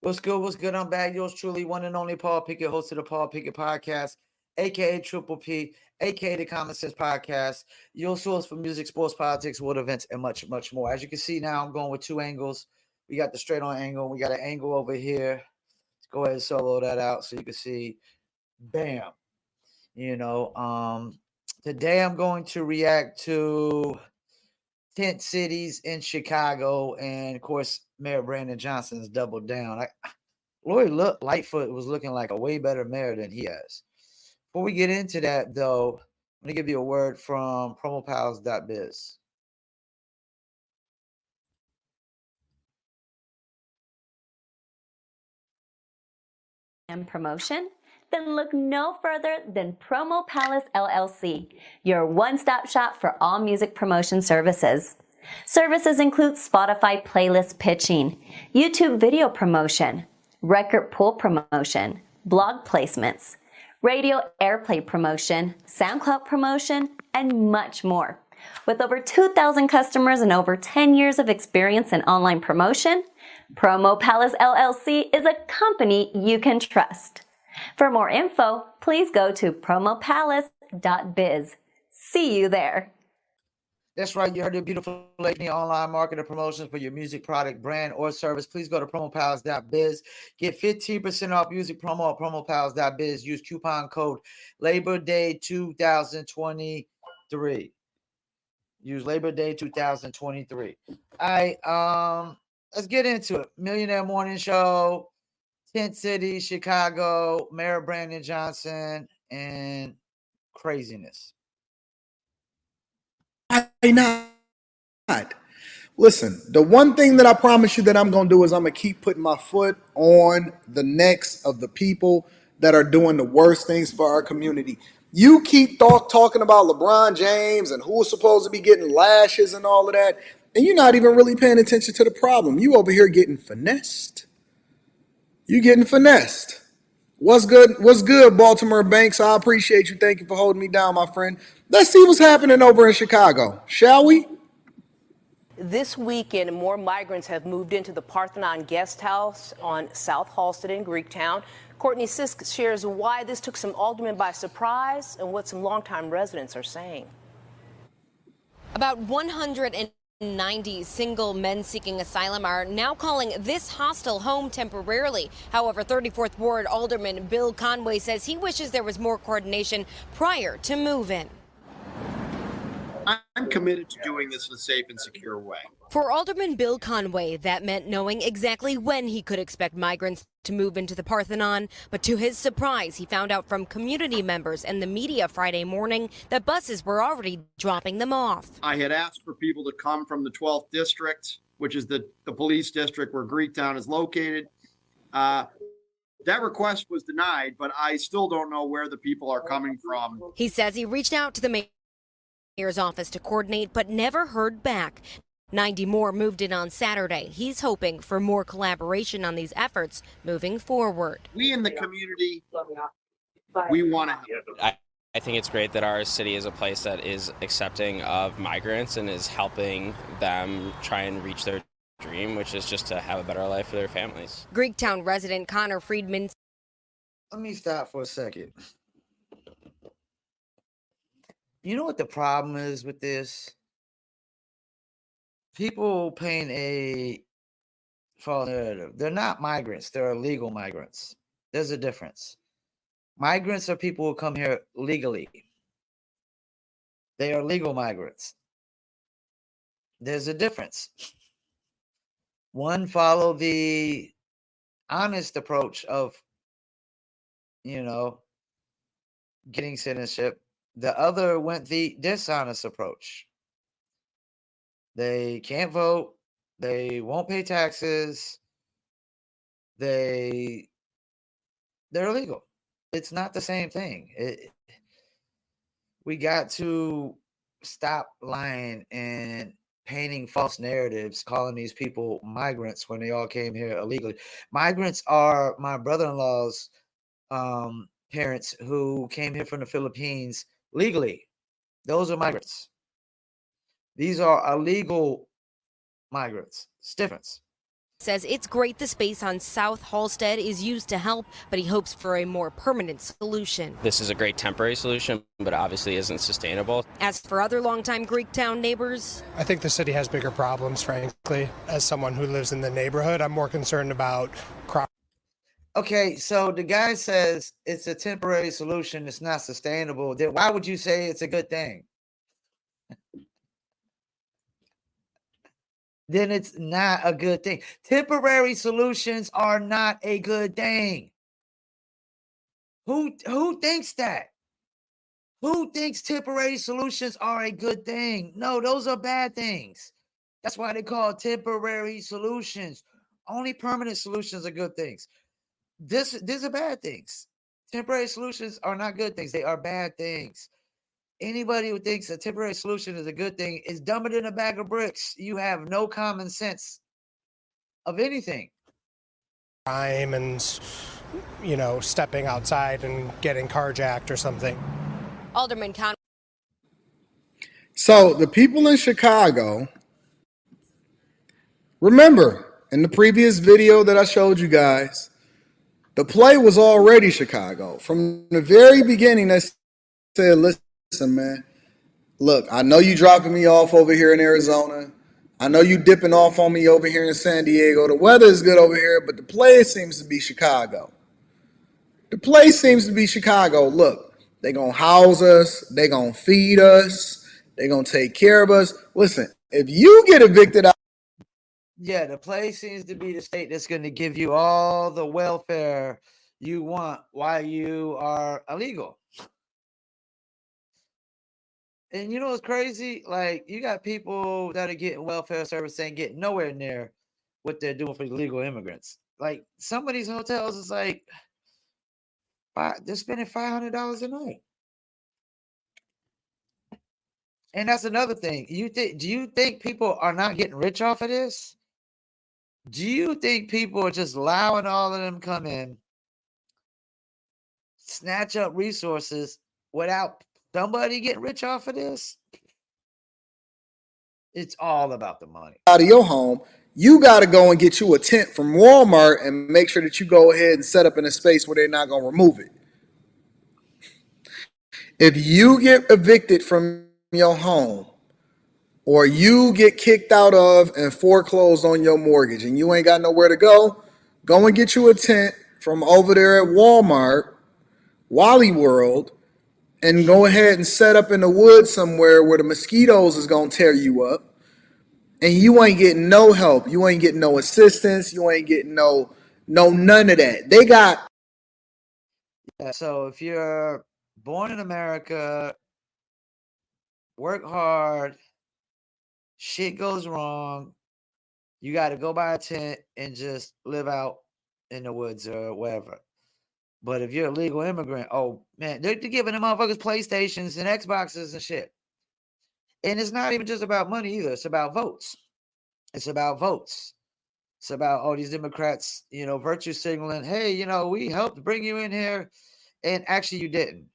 What's good? What's good? I'm back. Yours truly, one and only Paul Pickett, host of the Paul Pickett Podcast, aka Triple P, aka the Common Sense Podcast, your source for music, sports, politics, world events, and much, much more. As you can see now, I'm going with two angles. We got the straight on angle. We got an angle over here. Let's go ahead and solo that out so you can see. Bam. Today I'm going to react to tent cities in Chicago, and of course, Mayor Brandon Johnson's doubled down. Lori Lightfoot was looking like a way better mayor than he has. Before we get into that, though, I'm going to give you a word from promopals.biz. And promotion? Then look no further than Promo Palace LLC, your one-stop shop for all music promotion services. Services include Spotify playlist pitching, YouTube video promotion, record pool promotion, blog placements, radio airplay promotion, SoundCloud promotion, and much more. With over 2,000 customers and over 10 years of experience in online promotion, Promo Palace LLC is a company you can trust. For more info, please go to promopalace.biz. See you there. That's right. You heard the beautiful lady online marketing promotions for your music product, brand, or service. Please go to promopals.biz. Get 15% off music promo at promopals.biz. Use coupon code Labor Day 2023. Use Labor Day 2023. All right. Let's get into it. Millionaire Morning Show, Tent City, Chicago, Mayor Brandon Johnson, and craziness. Why not? Listen, the one thing that I promise you that I'm going to do is I'm going to keep putting my foot on the necks of the people that are doing the worst things for our community. You keep talking about LeBron James and who's supposed to be getting lashes and all of that, and you're not even really paying attention to the problem. You over here getting finessed. You getting finessed. What's good? What's good, Baltimore Banks? I appreciate you. Thank you for holding me down, my friend. Let's see what's happening over in Chicago, shall we? This weekend, more migrants have moved into the Parthenon Guest House on South Halsted in Greektown. Courtney Sisk shares why this took some aldermen by surprise and what some longtime residents are saying. About 190 single men seeking asylum are now calling this hostel home temporarily. However, 34th Ward Alderman Bill Conway says he wishes there was more coordination prior to move-in. I'm committed to doing this in a safe and secure way. For Alderman Bill Conway, that meant knowing exactly when he could expect migrants to move into the Parthenon. But to his surprise, he found out from community members and the media Friday morning that buses were already dropping them off. I had asked for people to come from the 12th District, which is the police district where Greektown is located. That request was denied, but I still don't know where the people are coming from. He says he reached out to the mayor's office to coordinate, but never heard back. 90 more moved in on Saturday. He's hoping for more collaboration on these efforts moving forward. We in the community, we want to help. I think it's great that our city is a place that is accepting of migrants and is helping them try and reach their dream, which is just to have a better life for their families. Greektown resident Connor Friedman. Let me stop for a second. You know what the problem is with this? People paint a false narrative. They're not migrants. They're illegal migrants. There's a difference. Migrants are people who come here legally. They are legal migrants. There's a difference. One follow the honest approach of, getting citizenship. The other went the dishonest approach. They can't vote. They won't pay taxes. They're illegal. It's not the same thing. We got to stop lying and painting false narratives, calling these people migrants when they all came here illegally. Migrants are my brother-in-law's parents who came here from the Philippines legally. Those are migrants. These are illegal migrants. It's different. says it's great the space on South Halsted is used to help, but he hopes for a more permanent solution. This is a great temporary solution, but obviously isn't sustainable. As for other longtime Greektown neighbors, I think the city has bigger problems, frankly. As someone who lives in the neighborhood, I'm more concerned about crime. Okay, so the guy says it's a temporary solution, it's not sustainable. Then why would you say it's a good thing? Then it's not a good thing. Temporary solutions are not a good thing. Who thinks that? Who thinks temporary solutions are a good thing? No, those are bad things. That's why they call it temporary solutions. Only permanent solutions are good things. These are bad things. Temporary solutions are not good things. They are bad things. Anybody who thinks a temporary solution is a good thing is dumber than a bag of bricks. You have no common sense of anything. Crime and, you know, stepping outside and getting carjacked or something. Alderman Conway. So the people in Chicago, remember in the previous video that I showed you guys, the play was already Chicago. From the very beginning, they said, listen, man, look, I know you dropping me off over here in Arizona. I know you dipping off on me over here in San Diego. The weather is good over here, but the play seems to be Chicago. The play seems to be Chicago. Look, they're going to house us. They're going to feed us. They're going to take care of us. Listen, if you get evicted out. Yeah, the play seems to be the state that's going to give you all the welfare you want while you are illegal. And you know what's crazy? Like, you got people that are getting welfare service and getting nowhere near what they're doing for illegal immigrants. Like, some of these hotels is like, they're spending $500 a night. And that's another thing. Do you think people are not getting rich off of this? Do you think people are just allowing all of them come in, snatch up resources without somebody getting rich off of this? It's all about the money. Out of your home, you got to go and get you a tent from Walmart and make sure that you go ahead and set up in a space where they're not going to remove it. If you get evicted from your home, or you get kicked out of and foreclosed on your mortgage and you ain't got nowhere to go and get you a tent from over there at Walmart, Wally World, and go ahead and set up in the woods somewhere where the mosquitoes is going to tear you up. And you ain't getting no help. You ain't getting no assistance. You ain't getting no none of that. They got. Yeah, so if you're born in America, work hard, shit goes wrong, you got to go buy a tent and just live out in the woods or wherever. But if you're a legal immigrant, oh man, they're giving them motherfuckers PlayStations and Xboxes and shit. And it's not even just about money either. It's about votes. It's about votes. It's about all these Democrats, virtue signaling, hey, we helped bring you in here. And actually you didn't.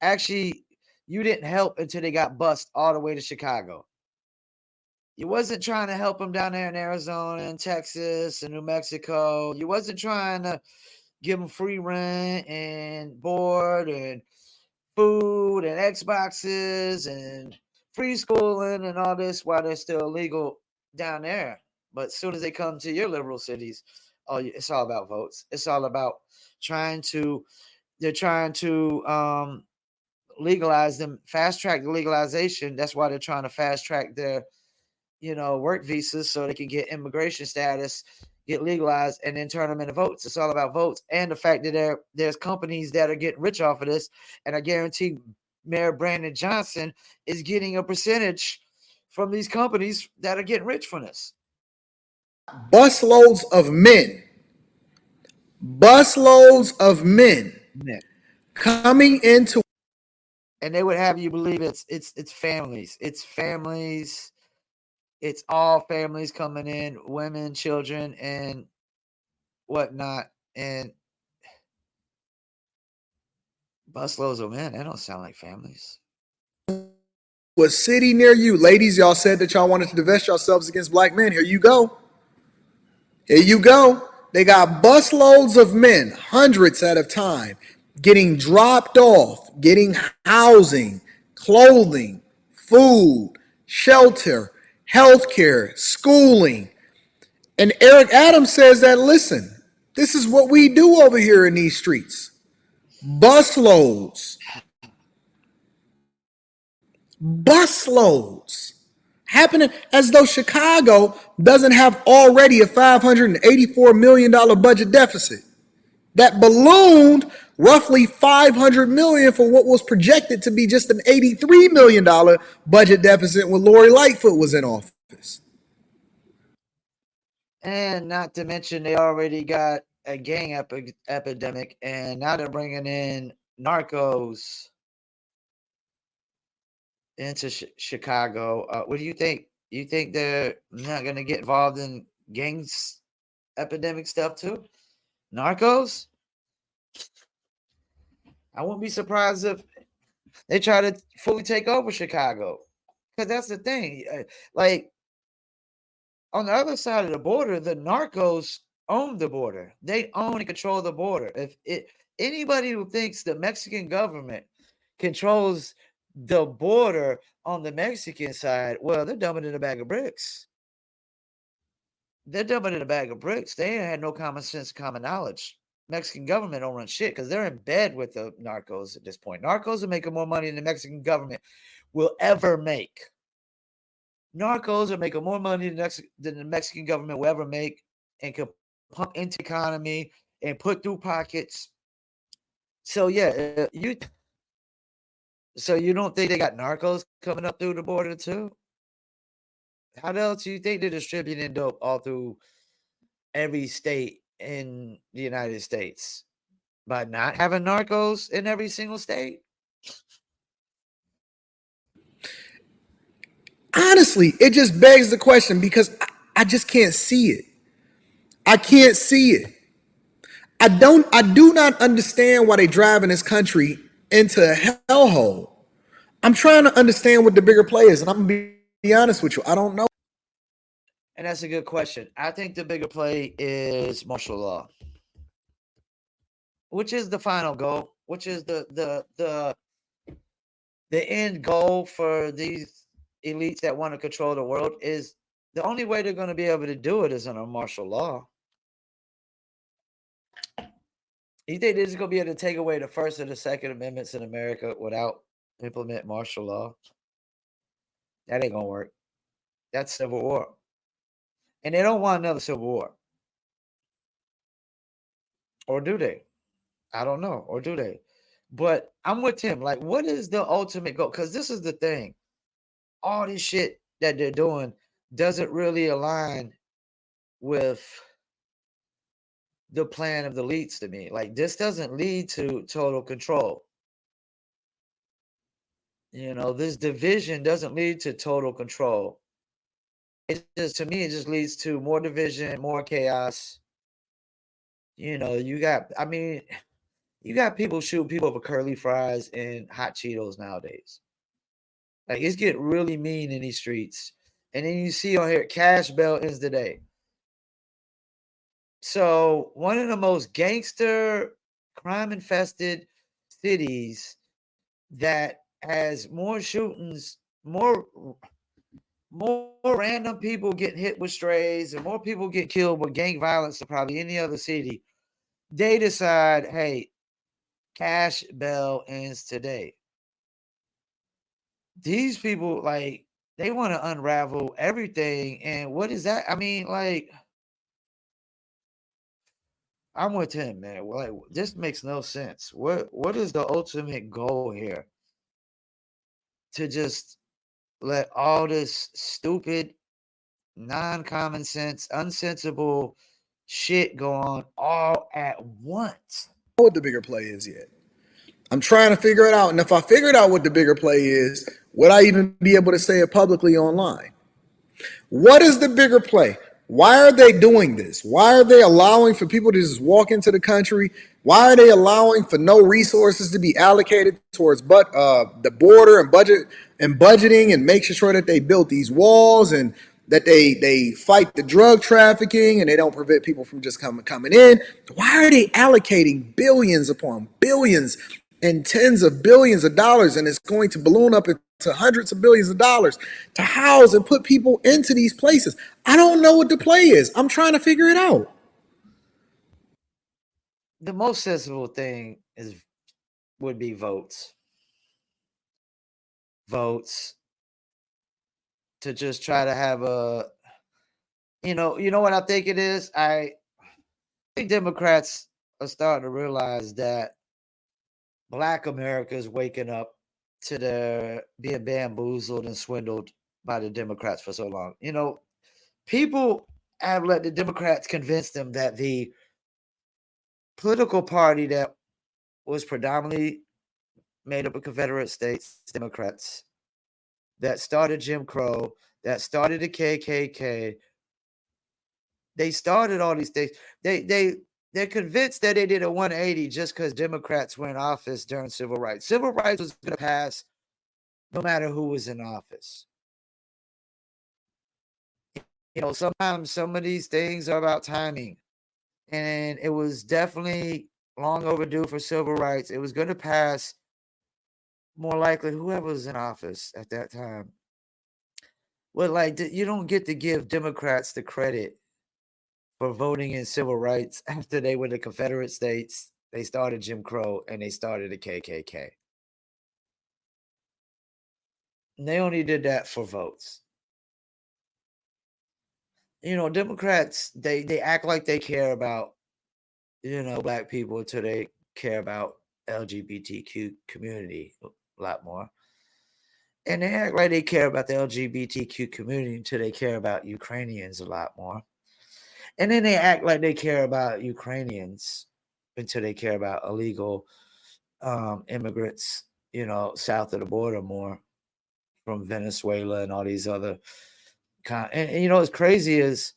Actually, you didn't help until they got bussed all the way to Chicago. You wasn't trying to help them down there in Arizona and Texas and New Mexico. You wasn't trying to give them free rent and board and food and Xboxes and free schooling and all this while they're still illegal down there. But as soon as they come to your liberal cities, it's all about votes. It's all about they're trying to legalize them, fast track the legalization. That's why they're trying to fast track their work visas so they can get immigration status, get legalized, and then turn them into votes. It's all about votes. And the fact that there's companies that are getting rich off of this, and I guarantee Mayor Brandon Johnson is getting a percentage from these companies that are getting rich from this. Busloads of men coming into, and they would have you believe it's families. It's families. It's all families coming in, women, children, and whatnot. And busloads of men, that don't sound like families. A city near you. Ladies, y'all said that y'all wanted to divest yourselves against black men. Here you go. Here you go. They got busloads of men, hundreds at a time, getting dropped off, getting housing, clothing, food, shelter, healthcare, schooling. And Eric Adams says that, listen, this is what we do over here in these streets. Busloads. Busloads. Happening as though Chicago doesn't have already a $584 million budget deficit that ballooned roughly $500 million for what was projected to be just an $83 million budget deficit when Lori Lightfoot was in office. And not to mention, they already got a gang epidemic, and now they're bringing in narcos into Chicago. What do you think? You think they're not going to get involved in gangs epidemic stuff too? Narcos? I wouldn't be surprised if they try to fully take over Chicago. Because that's the thing. Like, on the other side of the border, the narcos own the border. They own and control the border. Anybody who thinks the Mexican government controls the border on the Mexican side, well, they're dumbing in a bag of bricks. They're dumbing in a bag of bricks. They ain't had no common sense, common knowledge. Mexican government don't run shit because they're in bed with the narcos at this point. Narcos are making more money than the Mexican government will ever make. Narcos are making more money than the Mexican government will ever make, and can pump into the economy and put through pockets. So yeah, so you don't think they got narcos coming up through the border too? How else do you think they're distributing dope all through every state in the United States? By not having narcos in every single state? Honestly, it just begs the question because I just can't see it. I can't see it. I do not understand why they driving this country into a hellhole. I'm trying to understand what the bigger play is, and I'm gonna be honest with you, I don't know. And that's a good question. I think the bigger play is martial law, which is the final goal, which is the end goal for these elites that want to control the world. Is the only way they're going to be able to do it is under martial law. You think they're just going to be able to take away the First or the Second Amendments in America without implement martial law? That ain't going to work. That's civil war. And they don't want another civil war. Or do they? I don't know. Or do they? But I'm with him. Like, what is the ultimate goal? Because this is the thing. All this shit that they're doing doesn't really align with the plan of the elites to me. Like, this doesn't lead to total control. You know, this division doesn't lead to total control. It just, to me, it just leads to more division, more chaos. You know, you got people shooting people over curly fries and hot Cheetos nowadays. Like, it's getting really mean in these streets. And then you see on here, Cash Bell ends the day. So one of the most gangster, crime-infested cities that has more shootings, more random people getting hit with strays, and more people get killed with gang violence than probably any other city. They decide, hey, Cash Bell ends today. These people, like, they want to unravel everything. And what is that? I mean, like, I'm with him, man. Like, this makes no sense. What is the ultimate goal here? To just let all this stupid, non-common sense, unsensible shit go on all at once? What the bigger play is yet. I'm trying to figure it out. And if I figured out what the bigger play is, would I even be able to say it publicly online? What is the bigger play? Why are they doing this? Why are they allowing for people to just walk into the country? Why are they allowing for no resources to be allocated towards the border and budgeting and making sure that they built these walls and that they fight the drug trafficking and they don't prevent people from just coming in. Why are they allocating billions upon billions and tens of billions of dollars, and it's going to balloon up into hundreds of billions of dollars to house and put people into these places? I don't know what the play is. I'm trying to figure it out. The most sensible thing would be votes. Votes to just try to have a, you know what I think it is? I think Democrats are starting to realize that Black America is waking up to their being bamboozled and swindled by the Democrats for so long. People have let the Democrats convince them that the political party that was predominantly made up of Confederate States Democrats, that started Jim Crow, that started the KKK, they started all these things. They're convinced that they did a 180 just because Democrats were in office during civil rights. Civil rights was going to pass no matter who was in office. Sometimes some of these things are about timing. And it was definitely long overdue for civil rights. It was going to pass more likely whoever was in office at that time. Well, you don't get to give Democrats the credit for voting in civil rights after they were the Confederate States. They started Jim Crow and they started the KKK. And they only did that for votes. Democrats, they act like they care about, Black people until they care about LGBTQ community a lot more. And they act like they care about the LGBTQ community until they care about Ukrainians a lot more. And then they act like they care about Ukrainians until they care about illegal immigrants, south of the border more from Venezuela and all these other. And what's crazy is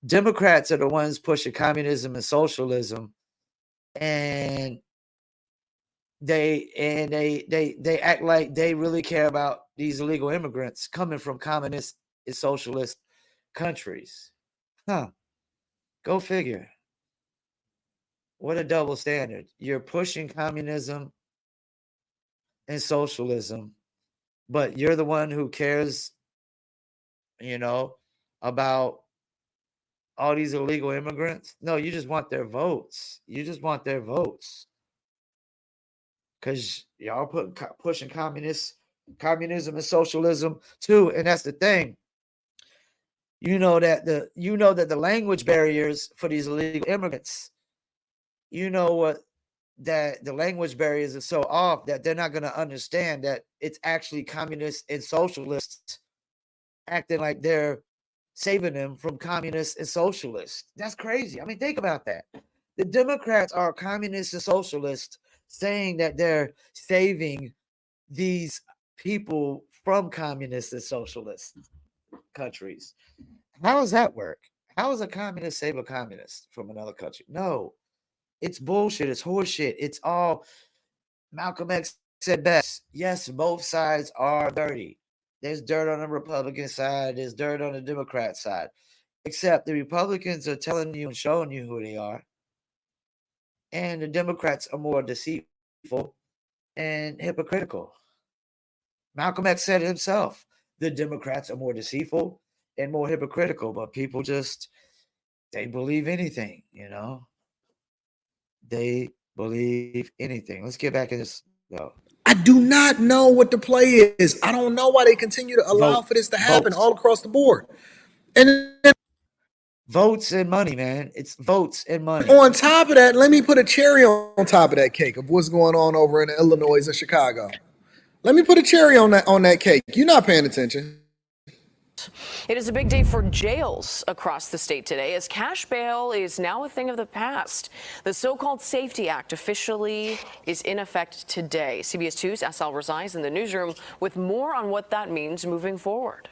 Democrats are the ones pushing communism and socialism, and they act like they really care about these illegal immigrants coming from communist and socialist countries. Go figure. What a double standard. You're pushing communism and socialism, but you're the one who cares, about all these illegal immigrants. No, you just want their votes. You just want their votes. Because y'all pushing communism and socialism too. And that's the thing. That the language barriers for these illegal immigrants, that the language barriers are so off that they're not going to understand that it's actually communists and socialists acting like they're saving them from communists and socialists. That's crazy. I mean, think about that. The Democrats are communists and socialists saying that they're saving these people from communist and socialist countries. How does that work? How does a communist save a communist from another country? No, it's bullshit. It's horseshit. It's all. Malcolm X said best. Yes, both sides are dirty. There's dirt on the Republican side. There's dirt on the Democrat side. Except the Republicans are telling you and showing you who they are. And the Democrats are more deceitful and hypocritical. Malcolm X said it himself. The Democrats are more deceitful and more hypocritical, but people they believe anything, They believe anything. Let's get back in this, though. I do not know what the play is. I don't know why they continue to allow for this to happen all across the board. And then, votes and money, man. It's votes and money. On top of that, let me put a cherry on top of that cake of what's going on over in Illinois and Chicago. Let me put a cherry on that cake. You're not paying attention. It is a big day for jails across the state today, as cash bail is now a thing of the past. The so-called Safety Act officially is in effect today. CBS 2's SL resides in the newsroom with more on what that means moving forward.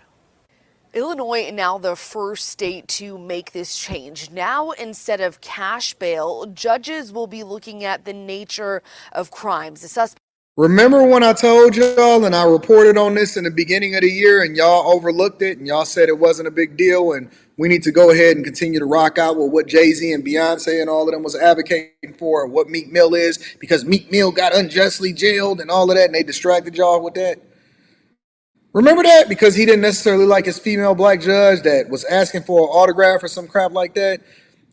Illinois now the first state to make this change. Now, instead of cash bail, judges will be looking at the nature of crimes. The suspect Remember when I told y'all and I reported on this in the beginning of the year and y'all overlooked it and y'all said it wasn't a big deal and we need to go ahead and continue to rock out with what Jay-Z and Beyonce and all of them was advocating for and what Meek Mill is, because Meek Mill got unjustly jailed and all of that, and they distracted y'all with that? Remember that? Because he didn't necessarily like his female black judge that was asking for an autograph or some crap like that.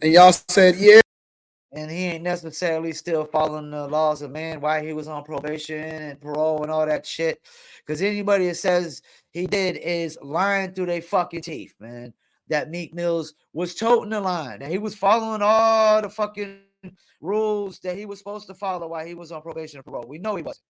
And y'all said, yeah. And he ain't necessarily still following the laws of man, why he was on probation and parole and all that shit. Because anybody that says he did is lying through their fucking teeth, man. That Meek Mills was toting the line, that he was following all the fucking rules that he was supposed to follow while he was on probation and parole. We know he wasn't.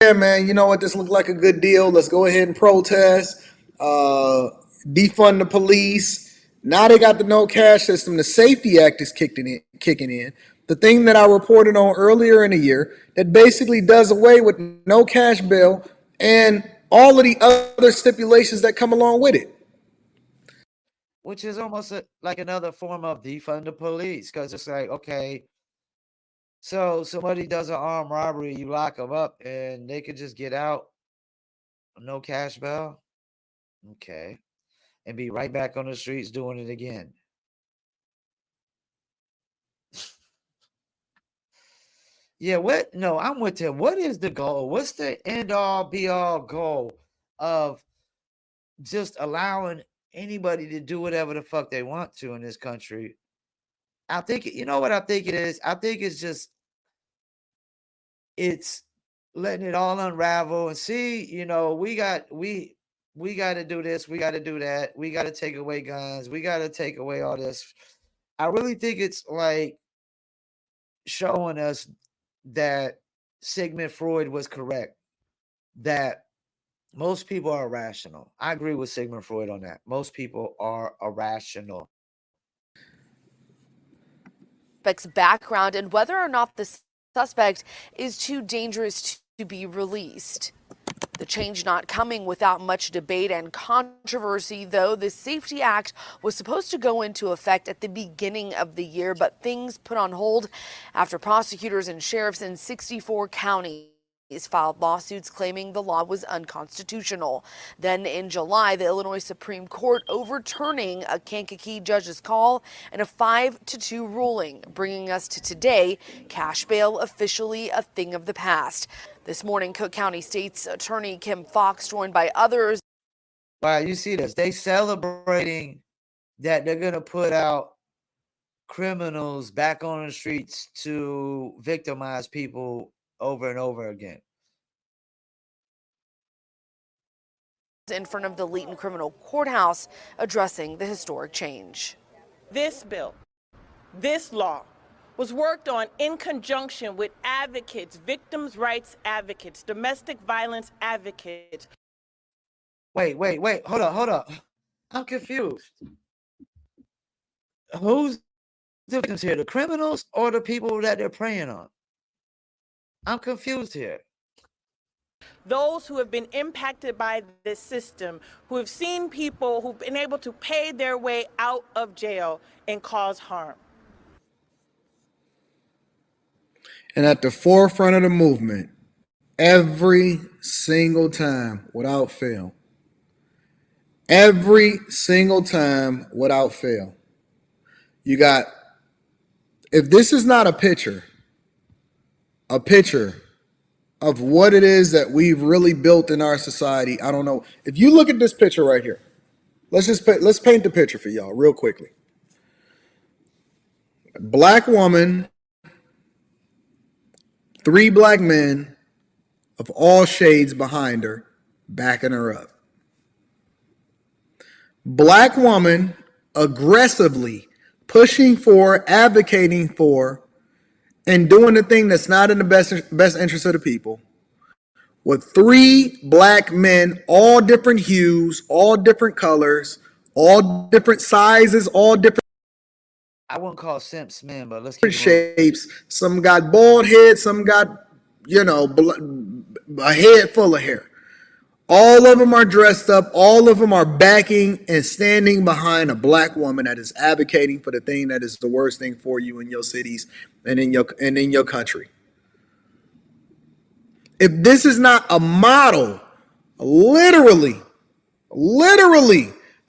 Yeah, man, you know what? This looked like a good deal. Let's go ahead and protest, defund the police. Now they got the no cash system. The Safety Act is kicking in. The thing that I reported on earlier in the year that basically does away with no cash bail and all of the other stipulations that come along with it. Which is almost like another form of defund the police, because it's like, okay, so somebody does an armed robbery, you lock them up, and they could just get out, no cash bail, okay, and be right back on the streets doing it again. Yeah, what? No, I'm with him. What is the goal? What's the end all be all goal of just allowing anybody to do whatever the fuck they want to in this country? I think, you know what I think it is? I think it's letting it all unravel and see, we got to do this, we got to do that, we got to take away guns, we got to take away all this. I really think it's like showing us that Sigmund Freud was correct, that most people are irrational. I agree with Sigmund Freud on that. Most people are irrational. Background and whether or not the suspect is too dangerous to be released. The change not coming without much debate and controversy, though. The Safety Act was supposed to go into effect at the beginning of the year, but things put on hold after prosecutors and sheriffs in 64 counties filed lawsuits claiming the law was unconstitutional. Then in July, the Illinois Supreme Court overturning a Kankakee judge's call and a 5-2 ruling, bringing us to today, cash bail officially a thing of the past. This morning, Cook County State's Attorney Kim Fox, joined by others. Wow, you see this. They celebrating that they're going to put out criminals back on the streets to victimize people over and over again. In front of the Leeton Criminal Courthouse, addressing the historic change. This bill, this law, was worked on in conjunction with advocates, victims' rights advocates, domestic violence advocates. Wait. Hold up. I'm confused. Who's the victims here? The criminals or the people that they're preying on? I'm confused here. Those who have been impacted by this system, who have seen people who've been able to pay their way out of jail and cause harm. And at the forefront of the movement, every single time without fail, every single time without fail, you got, if this is not a picture of what it is that we've really built in our society, I don't know. If you look at this picture right here, let's paint the picture for y'all real quickly. Black woman, 3 black men of all shades behind her, backing her up. Black woman aggressively pushing for, advocating for, and doing the thing that's not in the best interest of the people, with 3 black men, all different hues, all different colors, all different sizes, all different, I wouldn't call simps men, but let's keep shapes. Some got bald head, some got, a head full of hair. All of them are dressed up. All of them are backing and standing behind a black woman that is advocating for the thing that is the worst thing for you in your cities and in your country. If this is not a model, literally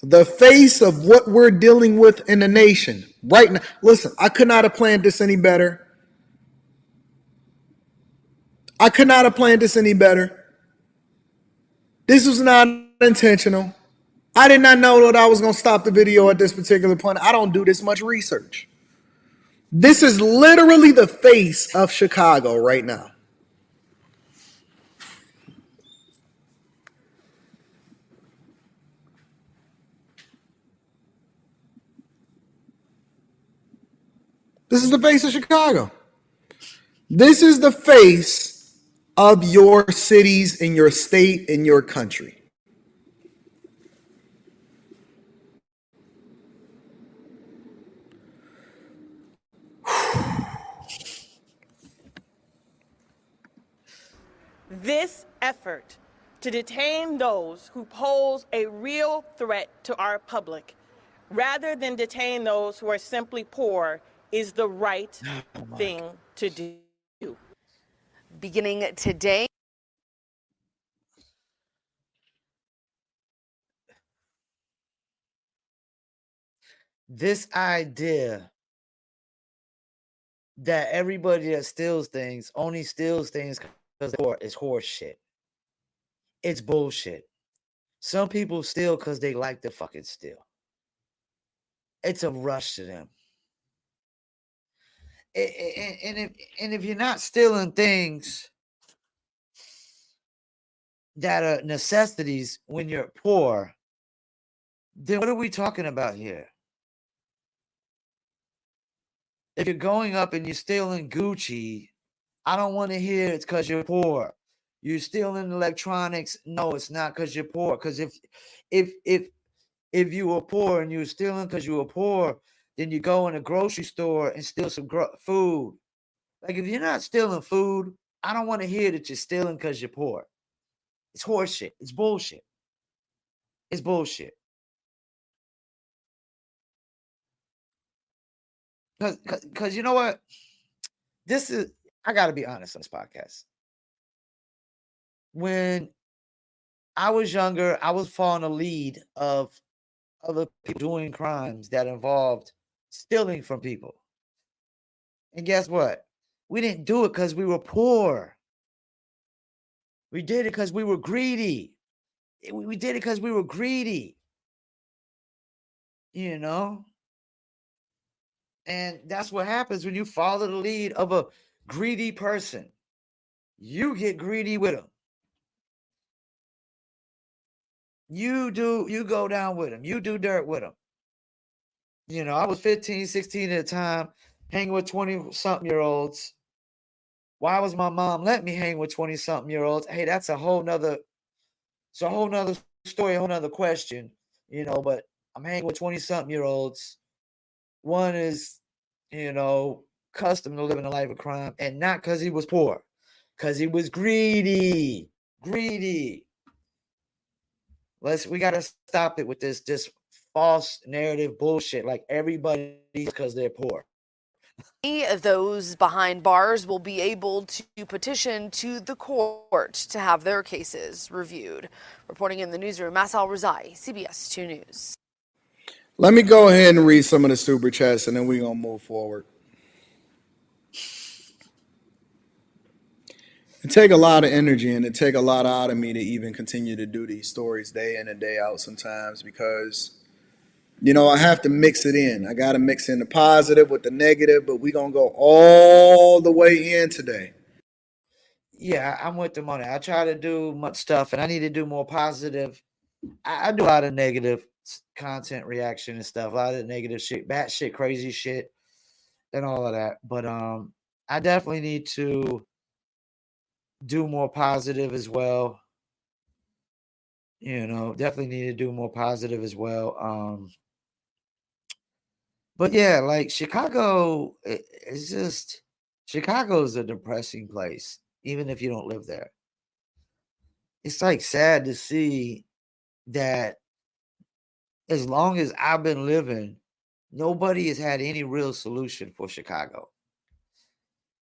the face of what we're dealing with in the nation right now. Listen, I could not have planned this any better. This was not intentional. I did not know that I was going to stop the video at this particular point. I don't do this much research. This is literally the face of Chicago right now. This is the face of Chicago. This is the face of your cities, in your state, in your country. This effort to detain those who pose a real threat to our public, rather than detain those who are simply poor, is the right thing to do. Beginning today. This idea that everybody that steals things only steals things because they're poor is horse shit. It's bullshit. Some people steal because they like to fucking steal. It's a rush to them. And if you're not stealing things that are necessities when you're poor, then what are we talking about here? If you're going up and you're stealing Gucci, I don't want to hear it's because you're poor. You're stealing electronics. No, it's not because you're poor. Because if you were poor and you were stealing because you were poor, then you go in a grocery store and steal some food. Like, if you're not stealing food, I don't want to hear that you're stealing because you're poor. It's horseshit. It's bullshit. It's bullshit. Because you know what? I got to be honest on this podcast. When I was younger, I was following the lead of other people doing crimes that involved stealing from people. And guess what? We didn't do it because we were poor. We did it because we were greedy. We did it because we were greedy. You know? And that's what happens when you follow the lead of a greedy person. You get greedy with them. You go down with them. You do dirt with them. You know, I was 15, 16 at the time, hanging with 20-something-year-olds. Why was my mom letting me hang with 20-something-year-olds? Hey, that's a whole nother story, a whole nother question, you know, but I'm hanging with 20-something-year-olds. One is, you know, accustomed to living a life of crime, and not because he was poor, because he was greedy. Greedy. We got to stop it with this false narrative bullshit, like everybody's because they're poor. Those behind bars will be able to petition to the court to have their cases reviewed. Reporting in the newsroom, Masal Razai, CBS 2 News. Let me go ahead and read some of the super chats, and then we're going to move forward. It take a lot of energy, and it take a lot out of me to even continue to do these stories day in and day out sometimes, because, you know, I have to mix it in. I got to mix in the positive with the negative, but we're going to go all the way in today. Yeah, I'm with them on it. I try to do much stuff, and I need to do more positive. I do a lot of negative content reaction and stuff, a lot of negative shit, batshit crazy shit, and all of that. But I definitely need to do more positive as well. You know, definitely need to do more positive as well. But yeah, like Chicago, it's just Chicago's a depressing place, even if you don't live there. It's like sad to see that as long as I've been living, nobody has had any real solution for Chicago.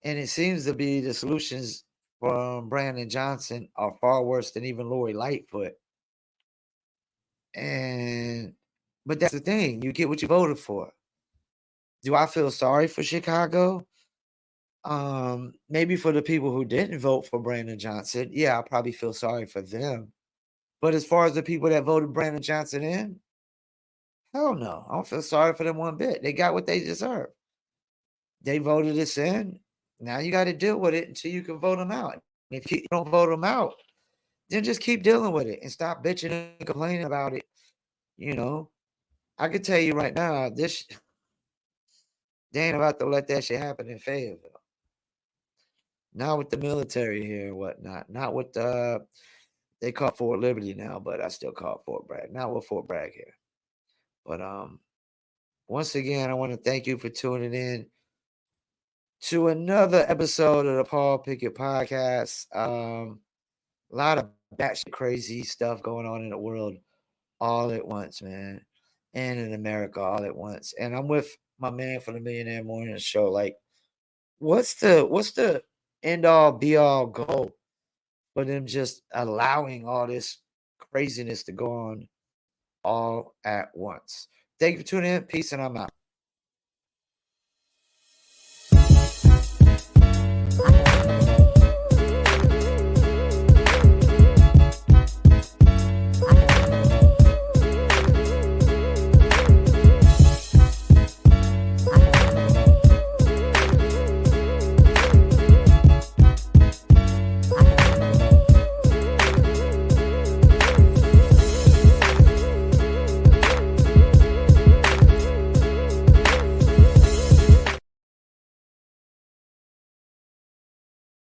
And it seems to be the solutions from Brandon Johnson are far worse than even Lori Lightfoot. But that's the thing. You get what you voted for. Do I feel sorry for Chicago? Maybe for the people who didn't vote for Brandon Johnson. Yeah, I probably feel sorry for them. But as far as the people that voted Brandon Johnson in, hell no. I don't feel sorry for them one bit. They got what they deserve. They voted us in. Now you got to deal with it until you can vote them out. If you don't vote them out, then just keep dealing with it and stop bitching and complaining about it. You know, I can tell you right now, they ain't about to let that shit happen in Fayetteville. Not with the military here and whatnot. Not with they call Fort Liberty now, but I still call it Fort Bragg. Not with Fort Bragg here. But once again, I want to thank you for tuning in to another episode of the Paul Pickett Podcast. A lot of batshit crazy stuff going on in the world all at once, man. And in America all at once. And I'm with my man from the Millionaire Morning Show. Like, what's the end all be all goal for them just allowing all this craziness to go on all at once? Thank you for tuning in. Peace, and I'm out.